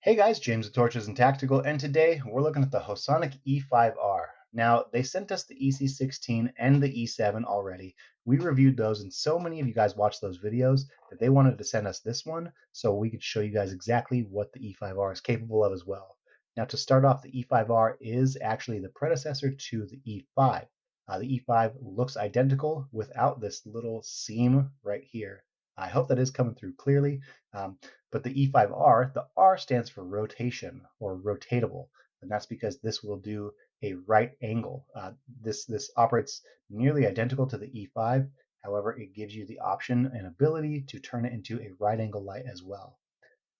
Hey guys, James with Torches and Tactical, and today we're looking at the Hosonic E5R. Now, they sent us the EC16 and the E7 already. We reviewed those, and so many of you guys watched those videos that they wanted to send us this one so we could show you guys exactly what the E5R is capable of as well. Now, to start off, the E5R is actually the predecessor to the E5. The E5 looks identical without this little seam right here. I hope that is coming through clearly. But the E5R, the R stands for rotation or rotatable, and that's because this will do a right angle. This operates nearly identical to the E5. However, it gives you the option and ability to turn it into a right angle light as well.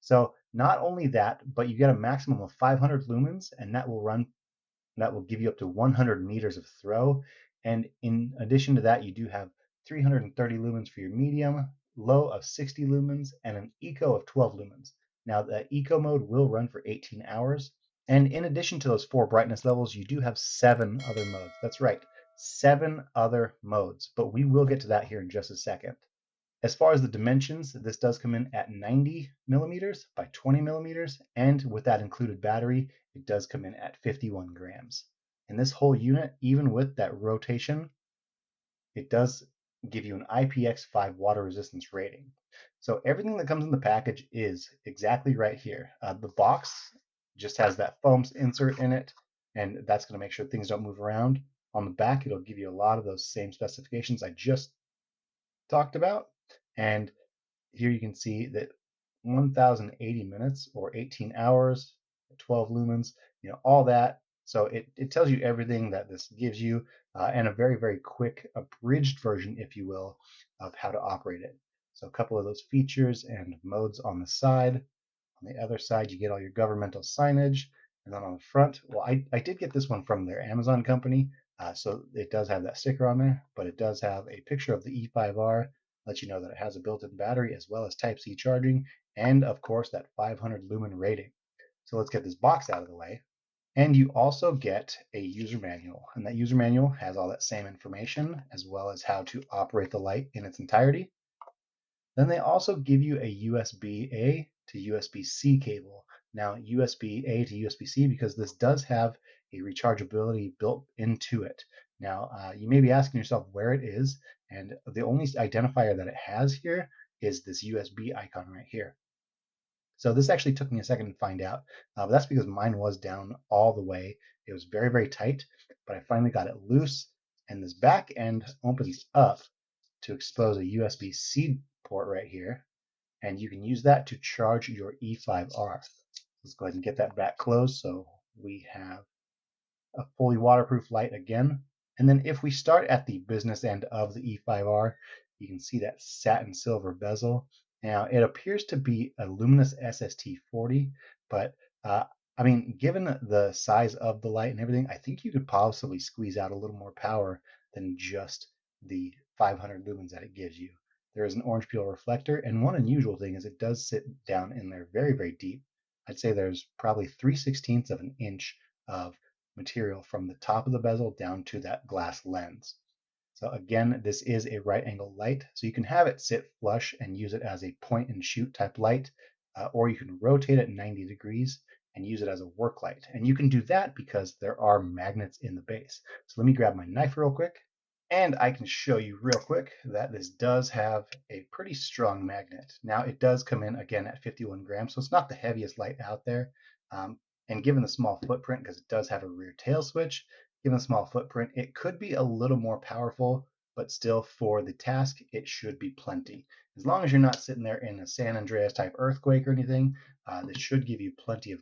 So not only that, but you get a maximum of 500 lumens, and that will give you up to 100 meters of throw. And in addition to that, you do have 330 lumens for your medium, low of 60 lumens, and an eco of 12 lumens. Now, the eco mode will run for 18 hours. And in addition to those four brightness levels, you do have seven other modes. That's right, seven other modes. But we will get to that here in just a second. As far as the dimensions, this does come in at 90 millimeters by 20 millimeters, and with that included battery, it does come in at 51 grams. And this whole unit, even with that rotation, it does give you an IPX5 water resistance rating. So everything that comes in the package is exactly right here. The box just has that foam insert in it, and that's going to make sure things don't move around. On the back, it'll give you a lot of those same specifications I just talked about. And here you can see that 1080 minutes or 18 hours, 12 lumens, all that. So it tells you everything that this gives you and a very, very quick abridged version, if you will, of how to operate it. So a couple of those features and modes on the side. On the other side, you get all your governmental signage. And then on the front, well, I did get this one from their Amazon company. So it does have that sticker on there, but it does have a picture of the E5R, let you know that it has a built-in battery as well as Type-C charging, and of course that 500 lumen rating. So let's get this box out of the way. And you also get a user manual, and that user manual has all that same information as well as how to operate the light in its entirety. Then they also give you a USB-A to USB-C cable. Now, USB-A to USB-C because this does have a rechargeability built into it. Now, you may be asking yourself where it is, and the only identifier that it has here is this USB icon right here. So this actually took me a second to find out, but that's because mine was down all the way. It was very, very tight, but I finally got it loose, and this back end opens up to expose a USB-C port right here, and you can use that to charge your E5R. Let's go ahead and get that back closed so we have a fully waterproof light again. And then if we start at the business end of the E5R, you can see that satin silver bezel. Now it appears to be a luminous SST40, but I mean, given the size of the light and everything, I think you could possibly squeeze out a little more power than just the 500 lumens that it gives you. There is an orange peel reflector, and one unusual thing is it does sit down in there very, very deep. I'd say there's probably 3/16 of an inch of material from the top of the bezel down to that glass lens. So again, this is a right angle light, so you can have it sit flush and use it as a point and shoot type light, or you can rotate it 90 degrees and use it as a work light. And you can do that because there are magnets in the base. So let me grab my knife real quick, and I can show you real quick that this does have a pretty strong magnet. Now it does come in again at 51 grams, so it's not the heaviest light out there. And given the small footprint, because it does have a rear tail switch, given the small footprint, it could be a little more powerful, but still for the task, it should be plenty. As long as you're not sitting there in a San Andreas type earthquake or anything, this should give you plenty of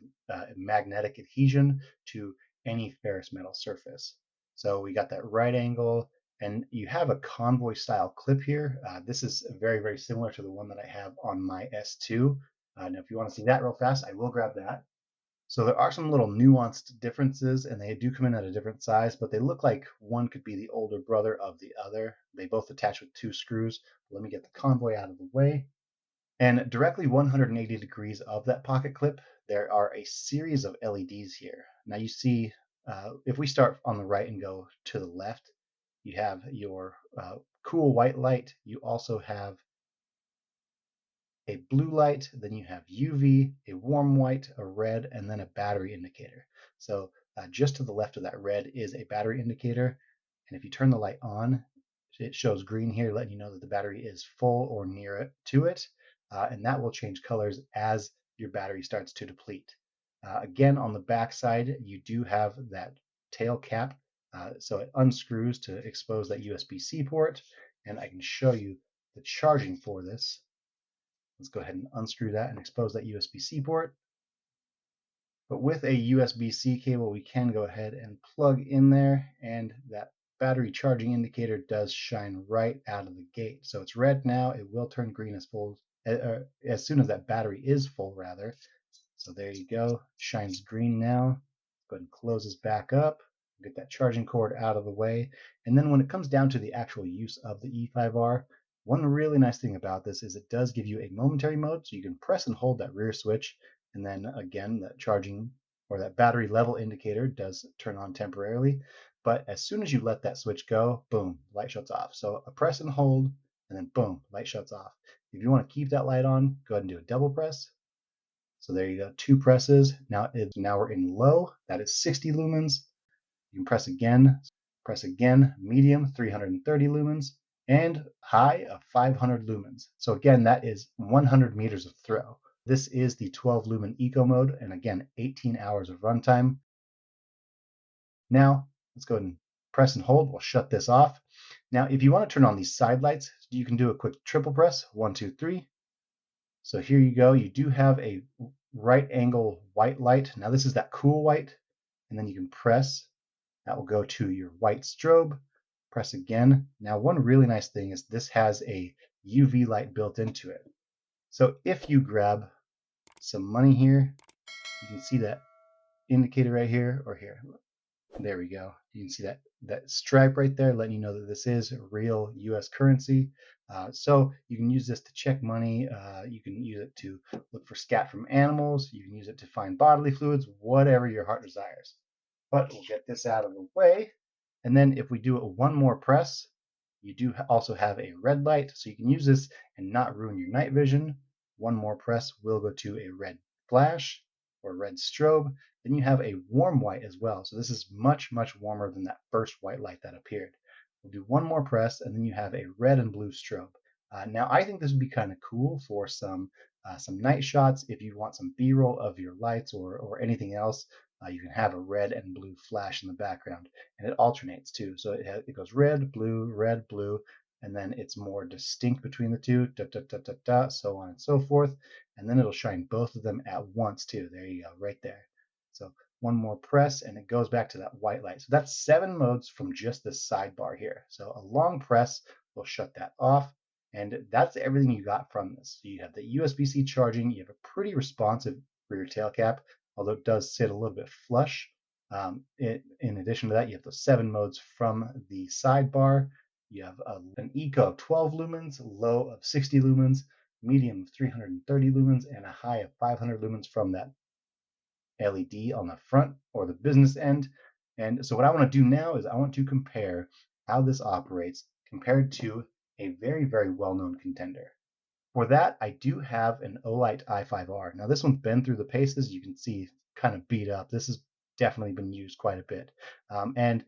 magnetic adhesion to any ferrous metal surface. So we got that right angle, and you have a convoy style clip here. This is very, very similar to the one that I have on my S2. Now, if you want to see that real fast, I will grab that. So there are some little nuanced differences, and they do come in at a different size, but they look like one could be the older brother of the other. They both attach with two screws. Let me get the convoy out of the way. And directly 180 degrees of that pocket clip, there are a series of LEDs here. Now you see, if we start on the right and go to the left, you have your cool white light. You also have a blue light, then you have UV, a warm white, a red, and then a battery indicator. So just to the left of that red is a battery indicator. And if you turn the light on, it shows green here, letting you know that the battery is full or near it to it. And that will change colors as your battery starts to deplete. Again, on the back side, you do have that tail cap. So it unscrews to expose that USB-C port. And I can show you the charging for this. Let's go ahead and unscrew that and expose that USB-C port. But with a USB-C cable, we can go ahead and plug in there, and that battery charging indicator does shine right out of the gate. So it's red now. It will turn green as soon as that battery is full, rather. So there you go. Shines green now. Go ahead and close this back up. Get that charging cord out of the way. And then when it comes down to the actual use of the E5R, one really nice thing about this is it does give you a momentary mode, so you can press and hold that rear switch, and then again, that charging or that battery level indicator does turn on temporarily. But as soon as you let that switch go, boom, light shuts off. So a press and hold, and then boom, light shuts off. If you want to keep that light on, go ahead and do a double press. So there you go, 2 presses. Now we're in low, that is 60 lumens. You can press again, medium, 330 lumens, and high of 500 lumens. So again, that is 100 meters of throw. This is the 12 lumen eco mode, and again, 18 hours of runtime. Now, let's go ahead and press and hold. We'll shut this off. Now, if you want to turn on these side lights, you can do a quick triple press, 1, 2, 3. So here you go. You do have a right angle white light. Now this is that cool white, and then you can press. That will go to your white strobe. Press again. Now, one really nice thing is this has a UV light built into it. So if you grab some money here, you can see that indicator right here, or here. There we go. You can see that stripe right there letting you know that this is real US currency. So you can use this to check money. You can use it to look for scat from animals. You can use it to find bodily fluids, whatever your heart desires. But we'll get this out of the way. And then if we do it one more press, you do also have a red light, so you can use this and not ruin your night vision. One more press will go to a red flash or red strobe. Then you have a warm white as well. So this is much, much warmer than that first white light that appeared. We'll do one more press, and then you have a red and blue strobe. Now, I think this would be kind of cool for some night shots. If you want some B-roll of your lights or anything else, you can have a red and blue flash in the background, and it alternates too. So it goes red, blue, and then it's more distinct between the two, so on and so forth. And then it'll shine both of them at once too. There you go, right there. So one more press, and it goes back to that white light. So that's 7 modes from just this sidebar here. So a long press will shut that off. And that's everything you got from this. So you have the USB-C charging, you have a pretty responsive rear tail cap, although it does sit a little bit flush. In addition to that, you have the 7 modes from the sidebar. You have an eco of 12 lumens, low of 60 lumens, medium of 330 lumens, and a high of 500 lumens from that LED on the front or the business end. And so what I want to do now is I want to compare how this operates compared to a very, very well-known contender. For that, I do have an Olight i5R. Now this one's been through the paces. You can see kind of beat up. This has definitely been used quite a bit. And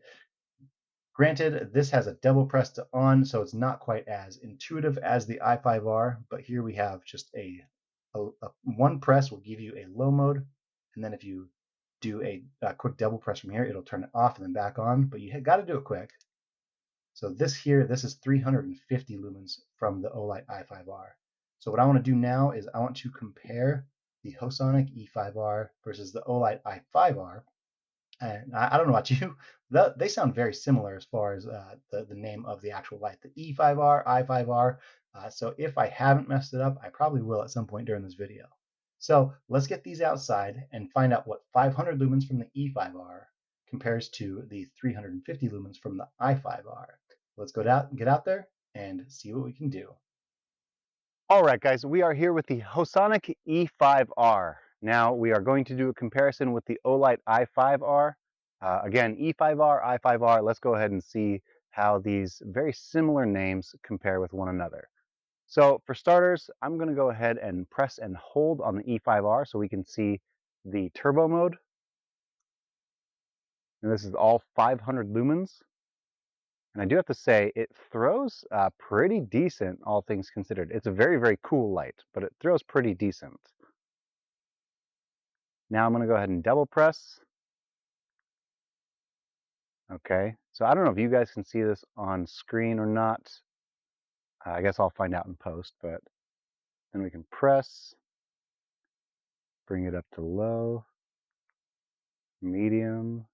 granted, this has a double press to on, so it's not quite as intuitive as the i5R, but here we have just a one press will give you a low mode, and then if you do a quick double press from here, it'll turn it off and then back on, but you got to do it quick. So this is 350 lumens from the Olight i5R. So what I want to do now is I want to compare the Hosonic E5R versus the Olight i5R. And I don't know about you, they sound very similar as far as the name of the actual light, the E5R, i5R. So if I haven't messed it up, I probably will at some point during this video. So let's get these outside and find out what 500 lumens from the E5R compares to the 350 lumens from the i5R. Let's get out there and see what we can do. All right, guys, we are here with the Hosonic E5R. Now we are going to do a comparison with the Olight i5R. Again, E5R, i5R, let's go ahead and see how these very similar names compare with one another. So for starters, I'm going to go ahead and press and hold on the E5R so we can see the turbo mode. And this is all 500 lumens. And I do have to say, it throws pretty decent, all things considered. It's a very, very cool light, but it throws pretty decent. Now I'm going to go ahead and double press. Okay, so I don't know if you guys can see this on screen or not. I guess I'll find out in post, but then we can press, bring it up to low, medium,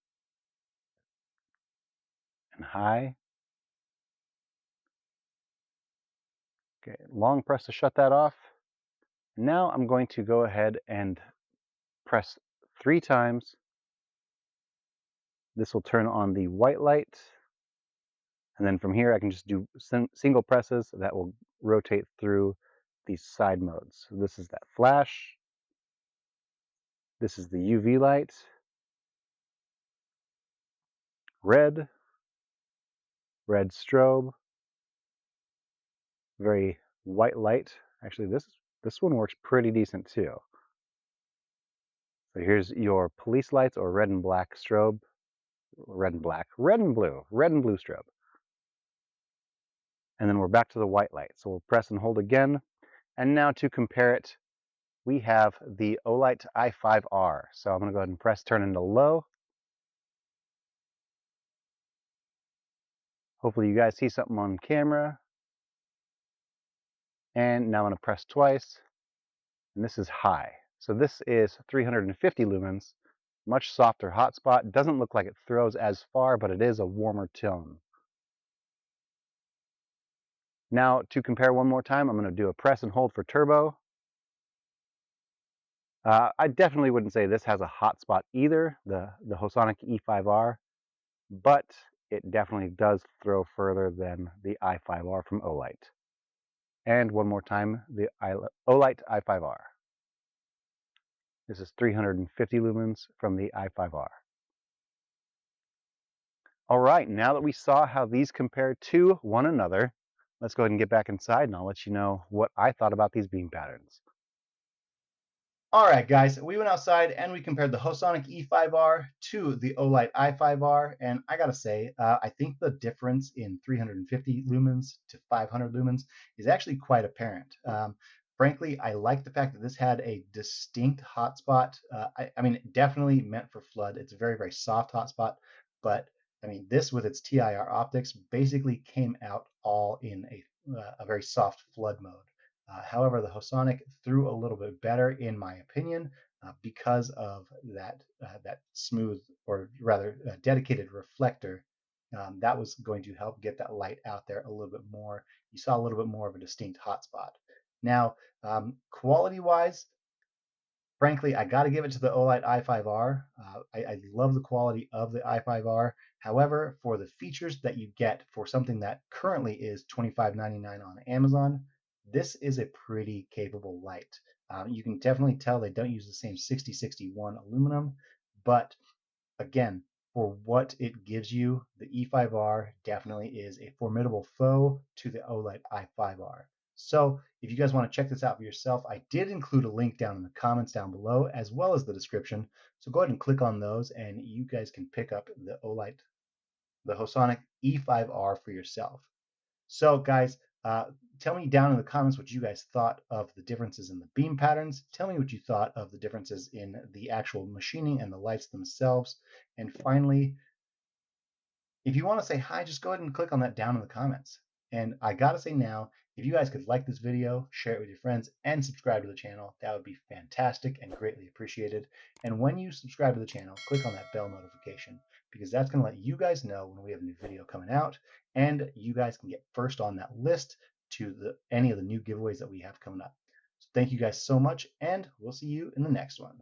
and high. Okay, long press to shut that off. Now I'm going to go ahead and press 3 times. This will turn on the white light. And then from here, I can just do single presses that will rotate through these side modes. So this is that flash. This is the UV light. Red strobe. Very white light. Actually, this one works pretty decent too. So here's your police lights or red and black strobe. Red and blue strobe. And then we're back to the white light. So we'll press and hold again. And now to compare it, we have the Olight i5R. So I'm going to go ahead and press turn into low. Hopefully you guys see something on camera. And now I'm going to press twice. And this is high. So this is 350 lumens, much softer hotspot. Doesn't look like it throws as far, but it is a warmer tone. Now to compare one more time, I'm going to do a press and hold for turbo. I definitely wouldn't say this has a hotspot either, the Hosonic E5R, but it definitely does throw further than the i5R from Olight. And one more time, the Olight i5R. This is 350 lumens from the i5R. All right, now that we saw how these compare to one another, let's go ahead and get back inside and I'll let you know what I thought about these beam patterns. All right, guys, we went outside and we compared the Hosonic E5R to the Olight i5R, and I gotta say, I think the difference in 350 lumens to 500 lumens is actually quite apparent. Frankly, I like the fact that this had a distinct hotspot. I mean, definitely meant for flood. It's a very, very soft hotspot, but I mean, this with its TIR optics basically came out all in a very soft flood mode. However, the Hosonic threw a little bit better, in my opinion, because of that smooth, or rather dedicated reflector. That was going to help get that light out there a little bit more. You saw a little bit more of a distinct hotspot. Now, quality-wise, frankly, I got to give it to the Olight i5R. I love the quality of the i5R. However, for the features that you get for something that currently is $25.99 on Amazon, this is a pretty capable light. You can definitely tell they don't use the same 6061 aluminum, but again, for what it gives you, the E5R definitely is a formidable foe to the Olight i5R. So if you guys want to check this out for yourself, I did include a link down in the comments down below, as well as the description. So go ahead and click on those and you guys can pick up the Hosonic E5R for yourself. So guys, tell me down in the comments what you guys thought of the differences in the beam patterns. Tell me what you thought of the differences in the actual machining and the lights themselves. And finally, if you want to say hi, just go ahead and click on that down in the comments. And I gotta say now, if you guys could like this video, share it with your friends, and subscribe to the channel, that would be fantastic and greatly appreciated. And when you subscribe to the channel, click on that bell notification, because that's gonna let you guys know when we have a new video coming out, and you guys can get first on that list to any of the new giveaways that we have coming up. So thank you guys so much, and we'll see you in the next one.